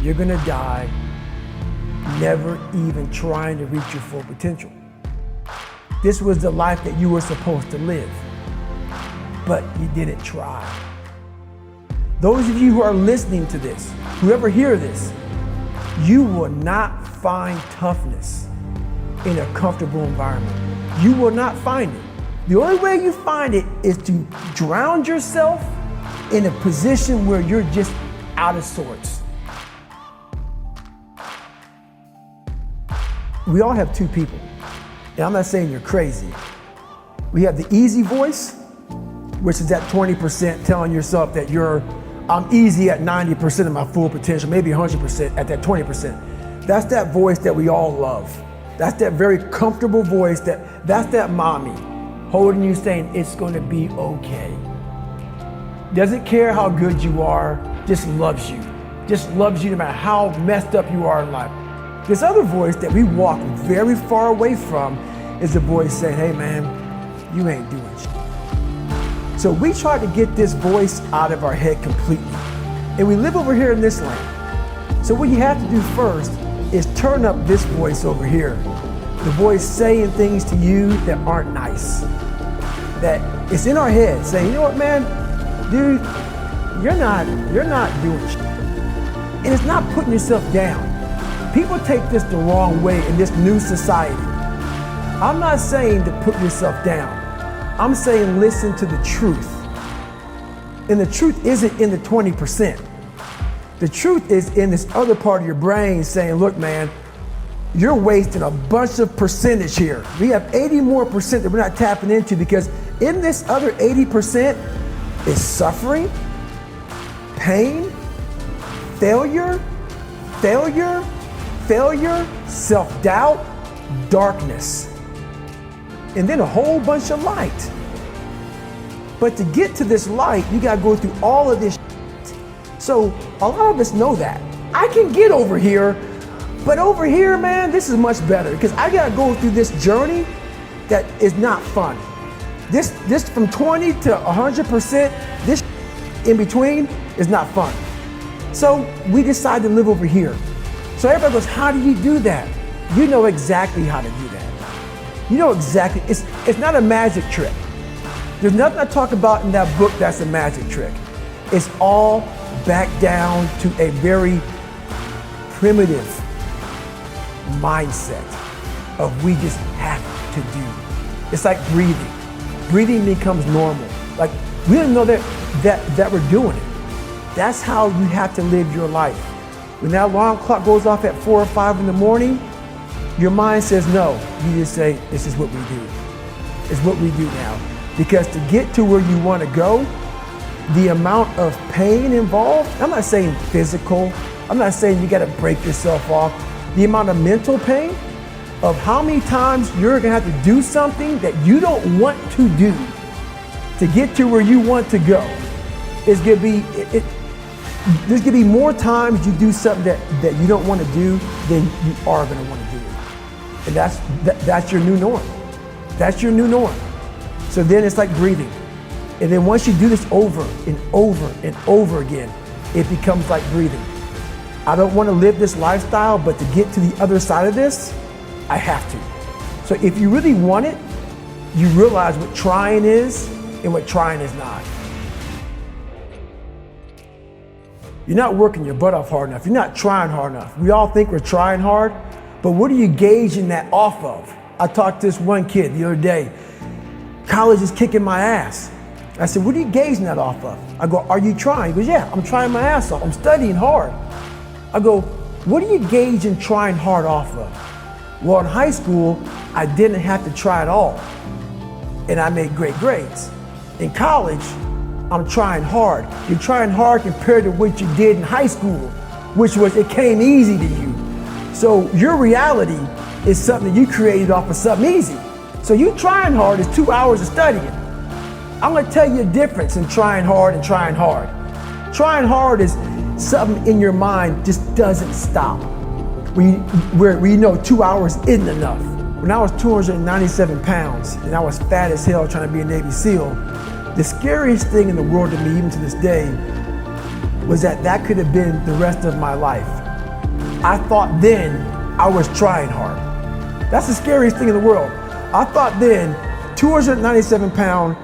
you're gonna die never even trying to reach your full potential. This was the life that you were supposed to live, but you didn't try. Those of you who are listening to this, whoever hear this, you will not find toughness in a comfortable environment. You will not find it. The only way you find it is to drown yourself in a position where you're just out of sorts. We all have two people, and I'm not saying you're crazy. We have the easy voice, which is that 20% telling yourself that I'm easy at 90% of my full potential, maybe 100% at that 20%. That's that voice that we all love. That's that very comfortable voice that's that mommy holding you saying it's gonna be okay. Doesn't care how good you are, just loves you. Just loves you no matter how messed up you are in life. This other voice that we walk very far away from is the voice saying, hey man, you ain't doing shit. So we try to get this voice out of our head completely. And we live over here in this land. So what you have to do first is turn up this voice over here. The voice saying things to you that aren't nice. That it's in our head saying, you know what man, dude, you're not doing shit. And it's not putting yourself down. People take this the wrong way in this new society. I'm not saying to put yourself down. I'm saying listen to the truth. And the truth isn't in the 20%. The truth is in this other part of your brain saying, look man, you're wasting a bunch of percentage here. We have 80 more percent that we're not tapping into because in this other 80% is suffering, pain, failure, self-doubt, darkness, and then a whole bunch of light. But to get to this light, you gotta go through all of this shit. So a lot of us know that. I can get over here, but over here, man, this is much better because I gotta go through this journey that is not fun. This from 20 to 100%, this in between is not fun. So we decide to live over here. So everybody goes, how do you do that? You know exactly how to do that. You know exactly, it's not a magic trick. There's nothing I talk about in that book that's a magic trick. It's all back down to a very primitive mindset of we just have to do. It's like breathing. Breathing becomes normal. Like we didn't know that we're doing it. That's how you have to live your life. When that alarm clock goes off at 4 or 5 in the morning, your mind says no. You just say, this is what we do. It's what we do now. Because to get to where you want to go, the amount of pain involved, I'm not saying physical, I'm not saying you got to break yourself off. The amount of mental pain of how many times you're going to have to do something that you don't want to do to get to where you want to go is going to be, there's going to be more times you do something that you don't want to do than you are going to want to do. And that's your new norm. That's your new norm. So then it's like breathing. And then once you do this over and over and over again, it becomes like breathing. I don't want to live this lifestyle, but to get to the other side of this, I have to. So if you really want it, you realize what trying is and what trying is not. You're not working your butt off hard enough. You're not trying hard enough. We all think we're trying hard, but what are you gauging that off of? I talked to this one kid the other day. College is kicking my ass. I said, what are you gauging that off of? I go, are you trying? He goes, yeah, I'm trying my ass off. I'm studying hard. I go, what are you gauging trying hard off of? Well, in high school, I didn't have to try at all. And I made great grades. In college, I'm trying hard. You're trying hard compared to what you did in high school, which was it came easy to you. So your reality is something you created off of something easy. So you trying hard is 2 hours of studying. I'm gonna tell you the difference in trying hard and trying hard. Trying hard is something in your mind just doesn't stop. Where you know 2 hours isn't enough. When I was 297 pounds and I was fat as hell trying to be a Navy SEAL, the scariest thing in the world to me, even to this day, was that could have been the rest of my life. I thought then I was trying hard. That's the scariest thing in the world. I thought then, 297 pound,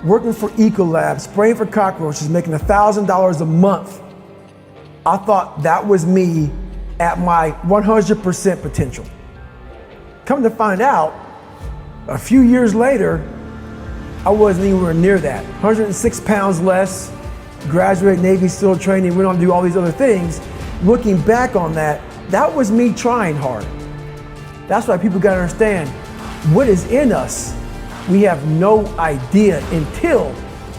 working for Ecolab, spraying for cockroaches, making $1,000 a month. I thought that was me at my 100% potential. Come to find out, a few years later, I wasn't anywhere near that. 106 pounds less, graduated Navy SEAL training, went on to do all these other things. Looking back on that, that was me trying hard. That's why people gotta understand, what is in us, we have no idea until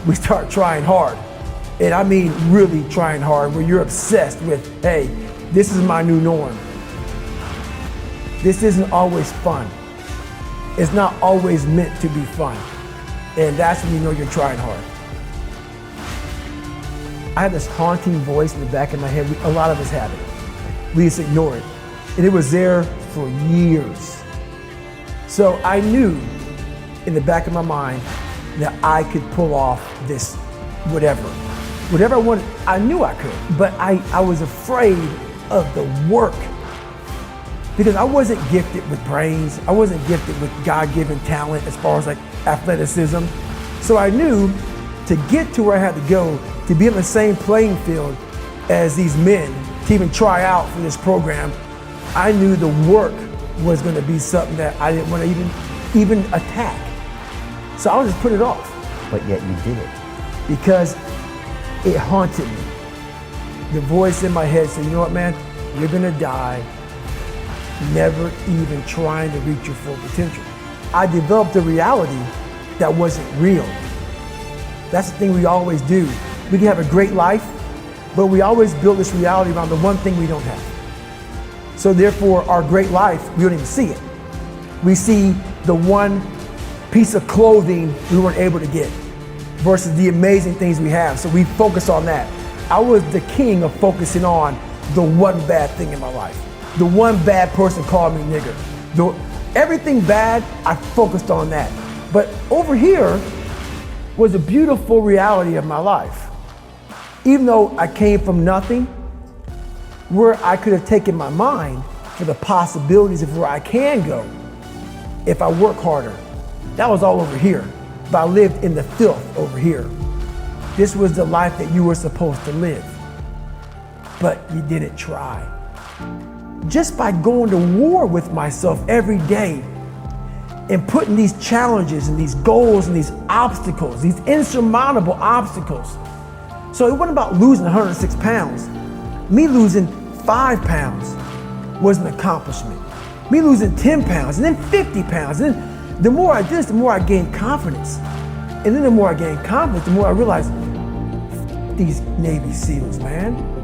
we start trying hard. And I mean really trying hard, where you're obsessed with, hey, this is my new norm. This isn't always fun. It's not always meant to be fun. And that's when you know you're trying hard. I have this haunting voice in the back of my head. A lot of us have it. We just ignore it. And it was there for years. So I knew in the back of my mind that I could pull off this whatever. Whatever I wanted, I knew I could. But I was afraid of the work, because I wasn't gifted with brains. I wasn't gifted with God-given talent as far as like athleticism. So I knew to get to where I had to go, to be on the same playing field as these men, to even try out for this program, I knew the work was going to be something that I didn't want to even attack. So I would just put it off. But yet you did it. Because it haunted me. The voice in my head said, you know what, man, you're going to die never even trying to reach your full potential. I developed a reality that wasn't real. That's the thing we always do. We can have a great life, but we always build this reality around the one thing we don't have. So therefore, our great life, we don't even see it. We see the one piece of clothing we weren't able to get versus the amazing things we have. So we focus on that. I was the king of focusing on the one bad thing in my life. The one bad person called me nigger. Everything bad, I focused on that. But over here was a beautiful reality of my life. Even though I came from nothing, where I could have taken my mind for the possibilities of where I can go if I work harder. That was all over here. But I lived in the filth over here. This was the life that you were supposed to live. But you didn't try. Just by going to war with myself every day and putting these challenges and these goals and these obstacles, these insurmountable obstacles. So it wasn't about losing 106 pounds. Me losing 5 pounds was an accomplishment. Me losing 10 pounds and then 50 pounds. And then the more I did this, the more I gained confidence. And then the more I gained confidence, the more I realized, these Navy SEALs, man.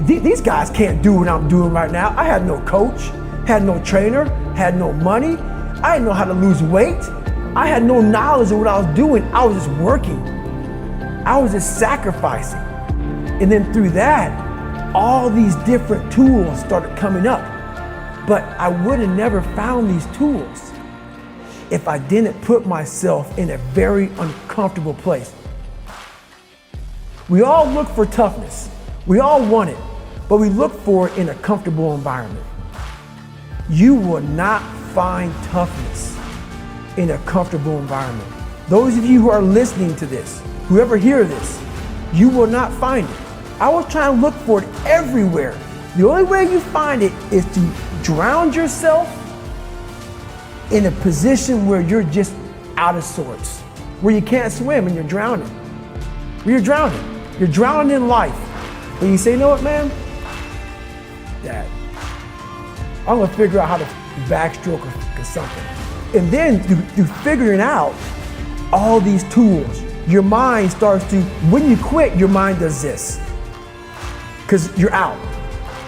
These guys can't do what I'm doing right now. I had no coach, had no trainer, had no money. I didn't know how to lose weight. I had no knowledge of what I was doing. I was just working. I was just sacrificing. And then through that, all these different tools started coming up. But I would have never found these tools if I didn't put myself in a very uncomfortable place. We all look for toughness. We all want it, but we look for it in a comfortable environment. You will not find toughness in a comfortable environment. Those of you who are listening to this, whoever hear this, you will not find it. I was trying to look for it everywhere. The only way you find it is to drown yourself in a position where you're just out of sorts, where you can't swim and you're drowning. Where you're drowning. You're drowning in life. But you say, you know what, man? Dad, I'm gonna figure out how to backstroke or something. And then through figuring out all these tools, your mind starts to, when you quit, your mind does this. Because you're out.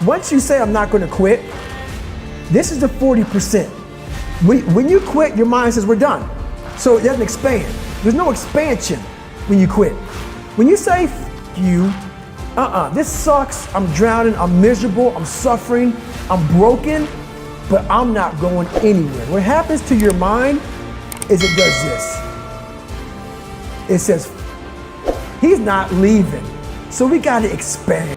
Once you say, I'm not gonna quit, this is the 40%. When you quit, your mind says, we're done. So it doesn't expand. There's no expansion when you quit. When you say, you, this sucks, I'm drowning, I'm miserable, I'm suffering, I'm broken, but I'm not going anywhere. What happens to your mind is it does this. It says, he's not leaving, so we gotta expand.